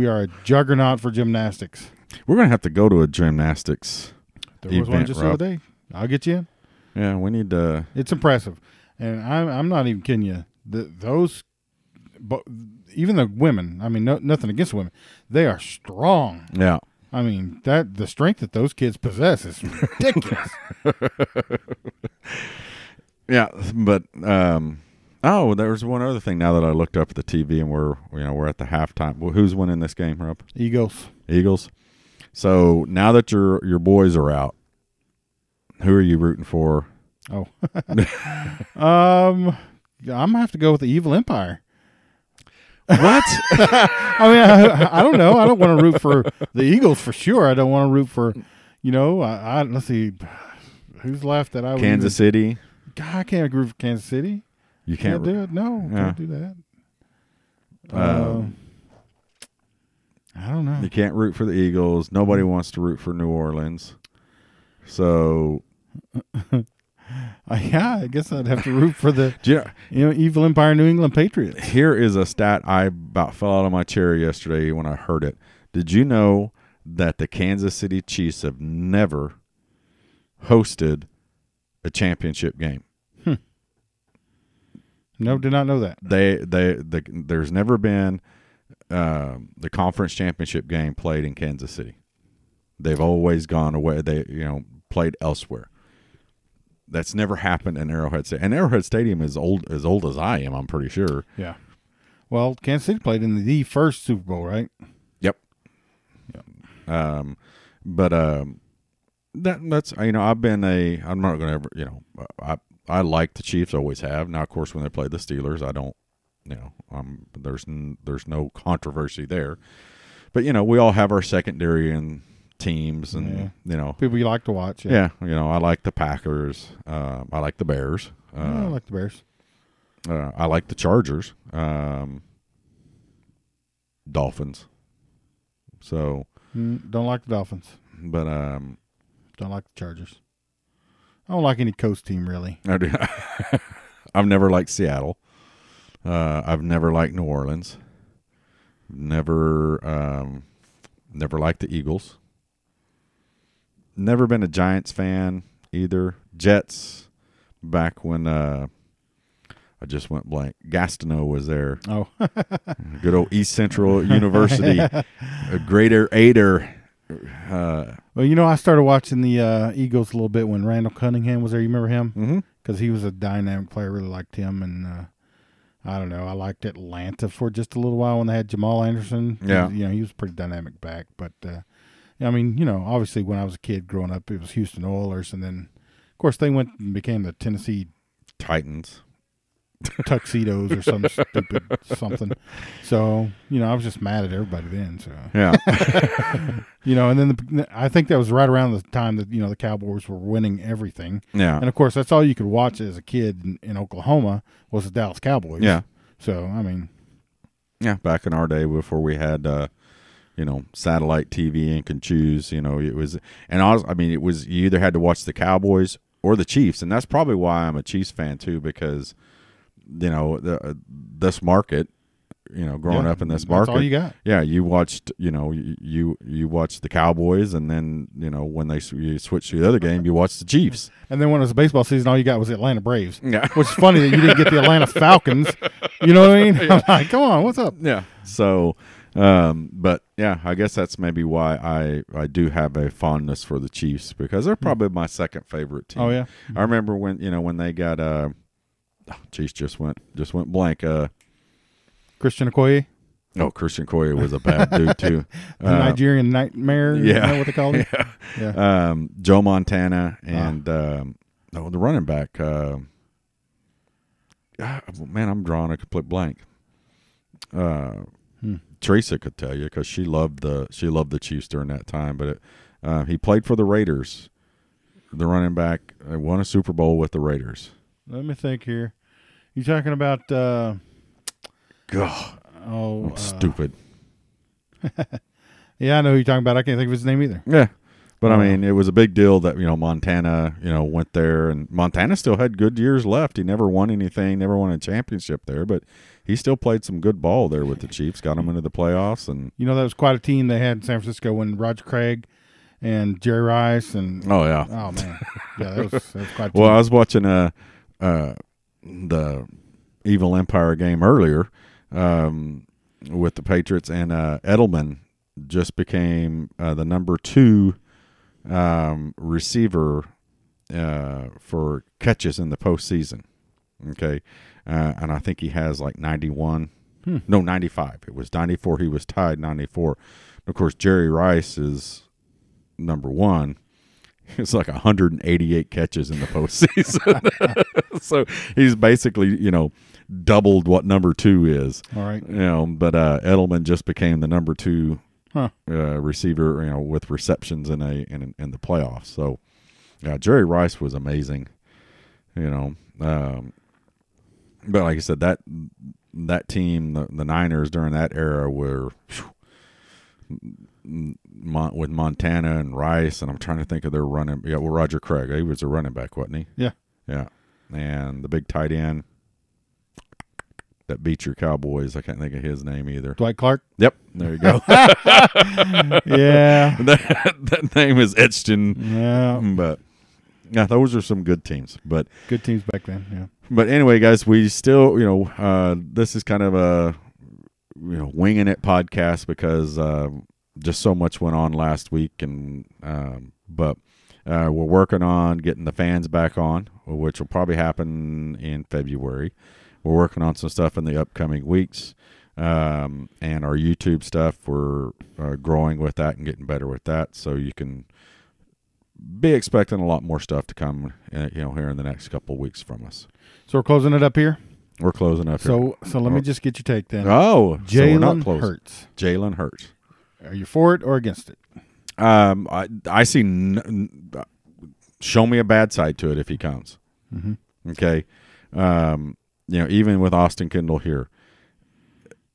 are a juggernaut for gymnastics. We're going to have to go to a gymnastics There was one just the other day. I'll get you in. Yeah, we need to. It's impressive, and I'm not even kidding you. Even the women. I mean, nothing against women. They are strong. Yeah. I mean, the strength that those kids possess is ridiculous. Yeah, but oh, there was one other thing. Now that I looked up at the TV and we're at the halftime. Well, who's winning this game, Rob? Eagles. So now that your boys are out, who are you rooting for? Oh, I'm gonna have to go with the Evil Empire. What? I mean, I don't know. I don't want to root for the Eagles for sure. I don't want to root for, let's see, who's left that I would Kansas City. God, I can't root for Kansas City. You can't do it. No, can't do that. I don't know. You can't root for the Eagles. Nobody wants to root for New Orleans. So, yeah, I guess I'd have to root for the yeah. Evil Empire New England Patriots. Here is a stat I about fell out of my chair yesterday when I heard it. Did you know that the Kansas City Chiefs have never hosted a championship game? No, did not know that. There's never been the conference championship game played in Kansas City. They've always gone away. They played elsewhere. That's never happened in Arrowhead Stadium. And Arrowhead Stadium is old as I am, I'm pretty sure. Yeah. Well, Kansas City played in the first Super Bowl, right? Yep. That's I've been I'm not going to ever I like the Chiefs, always have. Now, of course, when they play the Steelers, I don't there's no controversy there. But we all have our secondary and teams and people you like to watch. Yeah, I like the Packers. I like the Bears. I like the Bears. I like the Chargers. Dolphins. So don't like the Dolphins, but don't like the Chargers. I don't like any coast team really. I've never liked Seattle. I've never liked New Orleans. Never liked the Eagles. Never been a Giants fan either. Jets, back when I just went blank. Gastineau was there. Oh. Good old East Central University. A greater Aider. Well, I started watching the Eagles a little bit when Randall Cunningham was there. You remember him? Mm-hmm. Because he was a dynamic player. I really liked him. And I don't know. I liked Atlanta for just a little while when they had Jamal Anderson. Yeah. He was a pretty dynamic back. But, obviously when I was a kid growing up, it was Houston Oilers. And then, of course, they went and became the Tennessee Titans. Tuxedos or some stupid something. So, I was just mad at everybody then. So yeah. And then I think that was right around the time that, the Cowboys were winning everything. Yeah. And of course, that's all you could watch as a kid in Oklahoma was the Dallas Cowboys. Yeah. So, I mean. Yeah, back in our day before we had, satellite TV and could choose, it was, and it was, you either had to watch the Cowboys or the Chiefs. And that's probably why I'm a Chiefs fan too, because this market, growing up in this market, that's all you got. Yeah, you watched, you watched the Cowboys, and then when you switched to the other game, you watched the Chiefs. And then when it was baseball season, all you got was the Atlanta Braves. Yeah, which is funny that you didn't get the Atlanta Falcons. You know what I mean? Yeah. I'm like, come on, what's up? Yeah. So, but yeah, I guess that's maybe why I do have a fondness for the Chiefs, because they're probably my second favorite team. Oh yeah, I remember when when they got geez, just went blank. Christian Okoye. Oh, Christian Okoye was a bad dude too. The Nigerian Nightmare. Yeah, is that what they called him? Yeah. Joe Montana and the running back. Man, I'm drawing a complete blank. Teresa could tell you because she loved the Chiefs during that time. But he played for the Raiders. The running back won a Super Bowl with the Raiders. Let me think here. You talking about? God, I'm stupid. Yeah, I know who you're talking about. I can't think of his name either. Yeah, but I mean, it was a big deal that Montana went there, and Montana still had good years left. He never won anything, never won a championship there, but he still played some good ball there with the Chiefs. Got them into the playoffs, and that was quite a team they had in San Francisco when Roger Craig and Jerry Rice and oh man, yeah, that was quite a team. Well, I was watching the Evil Empire game earlier with the Patriots, and Edelman just became the number 2 receiver for catches in the postseason. Okay, and I think he has like 91. No, 95. It was 94. He was tied 94. Of course, Jerry Rice is number one. It's like 188 catches in the postseason. So he's basically, doubled what number 2 is. All right. But Edelman just became the number 2 receiver, with receptions in the playoffs. So, yeah, Jerry Rice was amazing. But like I said, that team, the Niners during that era were with Montana and Rice, and I'm trying to think of their running. Yeah, well, Roger Craig, he was a running back, wasn't he? Yeah. Yeah. And the big tight end that beat your Cowboys, I can't think of his name either. Dwight Clark? Yep, there you go. Yeah. That name is etched in. Yeah. But, yeah, those are some good teams. But good teams back then, yeah. But anyway, guys, we still, this is kind of a, winging it podcast because just so much went on last week. But we're working on getting the fans back on, which will probably happen in February. We're working on some stuff in the upcoming weeks. And our YouTube stuff, we're growing with that and getting better with that. So you can be expecting a lot more stuff to come, here in the next couple of weeks from us. So we're closing it up here? We're closing up here. So let me just get your take then. Oh, Jalen Hurts. Jalen Hurts. Are you for it or against it? I see. Show me a bad side to it if he comes. Mm-hmm. Okay. Even with Austin Kendall here,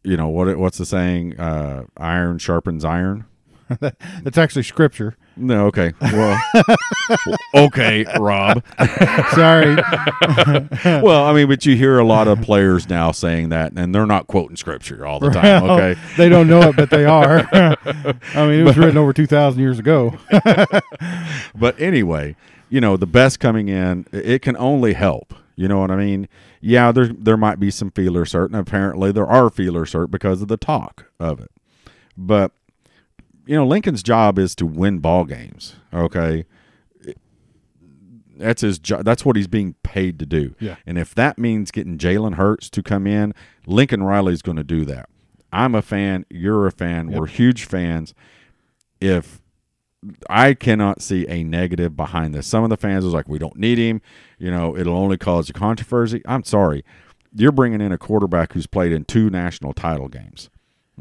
what's the saying? Iron sharpens iron. That's actually scripture. No, okay. Well, okay, Rob. Sorry. Well, but you hear a lot of players now saying that, and they're not quoting scripture all the time, okay? They don't know it, but they are. It was written over 2,000 years ago. But anyway, the best coming in, it can only help. You know what I mean? Yeah, there might be some feelers hurt, and apparently there are feelers hurt because of the talk of it. But Lincoln's job is to win ball games. Okay, that's his job. That's what he's being paid to do. Yeah. And if that means getting Jalen Hurts to come in, Lincoln Riley's going to do that. I'm a fan. You're a fan. Yep. We're huge fans. If I cannot see a negative behind this, some of the fans was like, "We don't need him. It'll only cause a controversy." I'm sorry. You're bringing in a quarterback who's played in 2 national title games.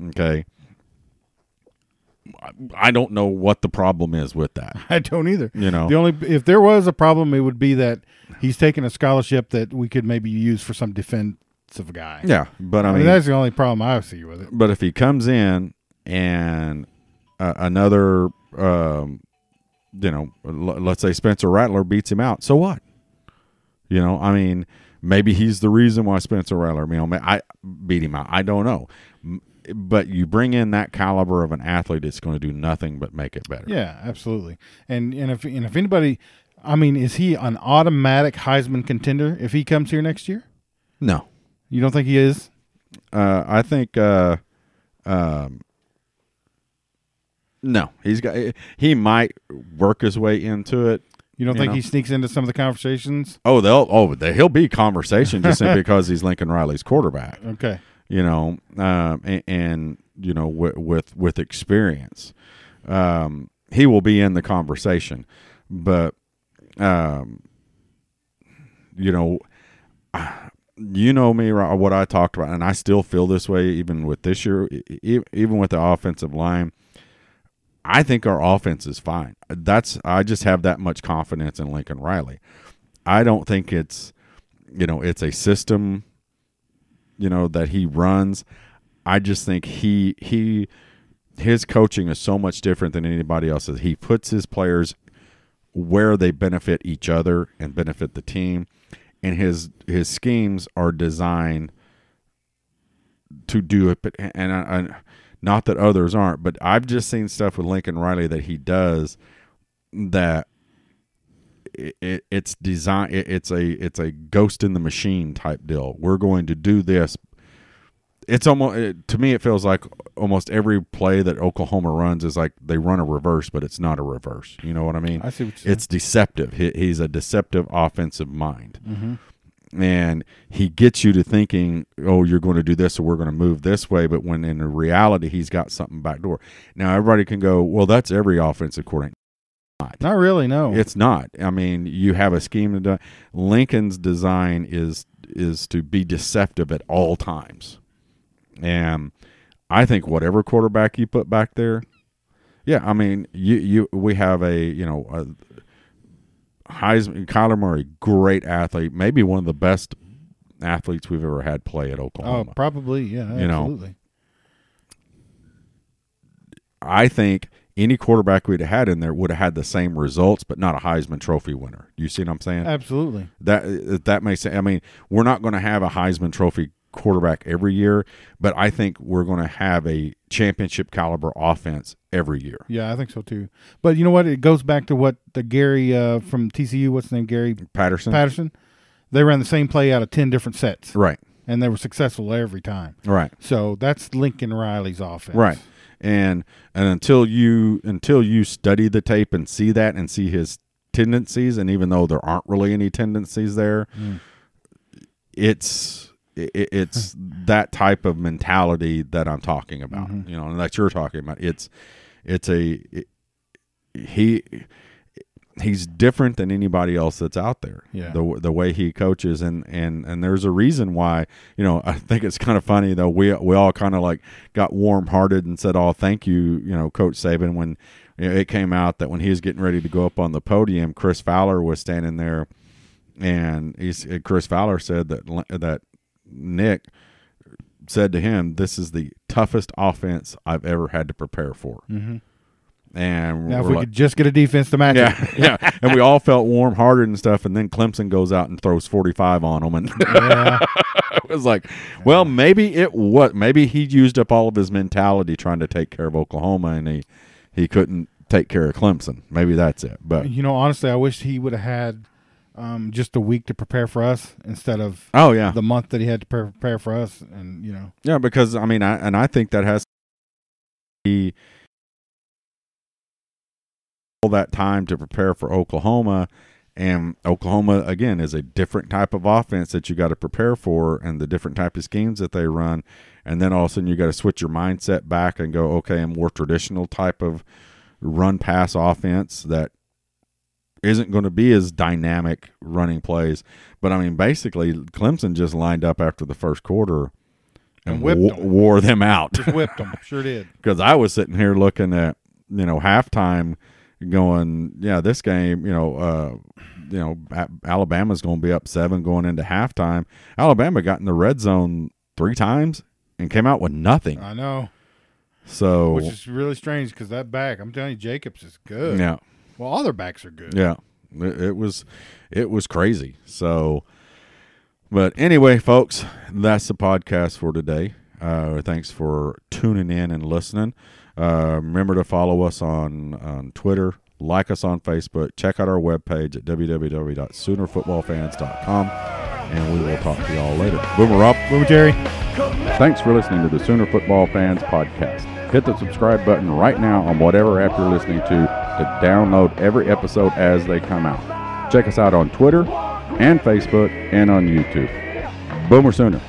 Okay. I don't know what the problem is with that. I don't either. If there was a problem, it would be that he's taking a scholarship that we could maybe use for some defensive guy. Yeah, but I mean that's the only problem I see with it. But if he comes in and another, let's say Spencer Rattler beats him out, so what? Maybe he's the reason why Spencer Rattler, I beat him out. I don't know. But you bring in that caliber of an athlete, it's going to do nothing but make it better. Yeah, absolutely. And if anybody, is he an automatic Heisman contender if he comes here next year? No. You don't think he is? I think no. He might work his way into it. You don't think he sneaks into some of the conversations? He'll be conversation just simply because he's Lincoln Riley's quarterback. Okay. With experience, he will be in the conversation. But, me, what I talked about, and I still feel this way even with this year, even with the offensive line. I think our offense is fine. I just have that much confidence in Lincoln Riley. I don't think it's a system that he runs. I just think his coaching is so much different than anybody else's. He puts his players where they benefit each other and benefit the team, and his schemes are designed to do it. And not that others aren't, but I've just seen stuff with Lincoln Riley that he does that it's design. It's a ghost in the machine type deal. We're going to do this, it's almost to me it feels like almost every play that Oklahoma runs is like they run a reverse, but it's not a reverse. You know what I mean? I see what you're saying. It's deceptive. He's a deceptive offensive mind. Mm-hmm. And he gets you to thinking, oh, you're going to do this, or we're going to move this way. But when in reality, he's got something backdoor. Now, everybody can go, well, that's every offensive coordinator. Not really, no. It's not. I mean, you have a scheme to do. Lincoln's design is to be deceptive at all times. And I think whatever quarterback you put back there, yeah, I mean, we have a Heisman, Kyler Murray, great athlete, maybe one of the best athletes we've ever had play at Oklahoma. Oh, probably, yeah, absolutely. I think any quarterback we'd have had in there would have had the same results, but not a Heisman Trophy winner. You see what I'm saying? Absolutely. That makes sense. I mean, we're not going to have a Heisman Trophy quarterback every year, but I think we're going to have a championship caliber offense every year. Yeah, I think so too. But you know what? It goes back to what the Gary from TCU, what's his name, Gary Patterson. They ran the same play out of 10 different sets. Right. And they were successful every time. Right. So that's Lincoln Riley's offense. Right. And until you study the tape and see that and see his tendencies, and even though there aren't really any tendencies there, it's that type of mentality that I'm talking about, and that you're talking about. He's different than anybody else that's out there. Yeah. The way he coaches, and there's a reason why. I think it's kind of funny though. We all kind of like got warm-hearted and said, "Oh, thank you, Coach Saban." When it came out that when he was getting ready to go up on the podium, Chris Fowler was standing there, and Chris Fowler said that Nick said to him, "This is the toughest offense I've ever had to prepare for." Mm-hmm. And now, if we could just get a defense to match it. Yeah, and we all felt warm-hearted and stuff, and then Clemson goes out and throws 45 on them, and it was like, well, maybe he used up all of his mentality trying to take care of Oklahoma, and he couldn't take care of Clemson. Maybe that's it. But honestly, I wish he would have had just a week to prepare for us instead of the month that he had to prepare for us, and yeah, because I mean, I think that has to be all that time to prepare for Oklahoma, and Oklahoma again is a different type of offense that you got to prepare for, and the different type of schemes that they run, and then all of a sudden you got to switch your mindset back and go, okay, a more traditional type of run pass offense that isn't going to be as dynamic running plays. But I mean, basically Clemson just lined up after the first quarter and wore them out. Just whipped them. Sure did. Because I was sitting here looking at halftime going, yeah, this game, Alabama's going to be up 7 going into halftime. Alabama got in the red zone 3 times and came out with nothing. I know. So, which is really strange because that back, I'm telling you, Jacobs is good. Yeah. Well, all their backs are good. Yeah. It was crazy. So, but anyway, folks, that's the podcast for today. Thanks for tuning in and listening. Remember to follow us on Twitter, like us on Facebook, check out our webpage at www.soonerfootballfans.com, and we will talk to y'all later. Boomer Rob. Boomer Jerry. Thanks for listening to the Sooner Football Fans podcast. Hit the subscribe button right now on whatever app you're listening to download every episode as they come out. Check us out on Twitter and Facebook and on YouTube. Boomer Sooner.